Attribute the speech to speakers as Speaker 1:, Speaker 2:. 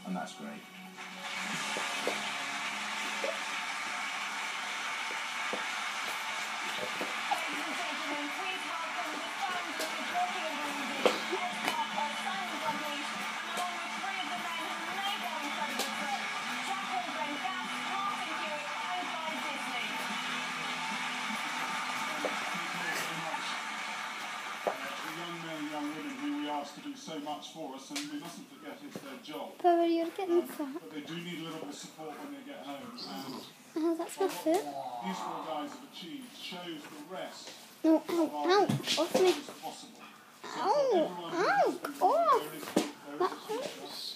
Speaker 1: and that's great.
Speaker 2: To do so much for us, and we mustn't forget it's their job.
Speaker 3: But you're getting fat.
Speaker 2: But they do need a little bit of support when they get home.
Speaker 3: Oh, that's not fair.
Speaker 2: These four guys have achieved shows the rest
Speaker 3: No,
Speaker 2: of
Speaker 3: ow,
Speaker 2: our
Speaker 3: ow,
Speaker 2: people
Speaker 3: off me.
Speaker 2: as possible. So
Speaker 3: Ow,
Speaker 2: everyone
Speaker 3: ow,
Speaker 2: who
Speaker 3: off.
Speaker 2: there is a future.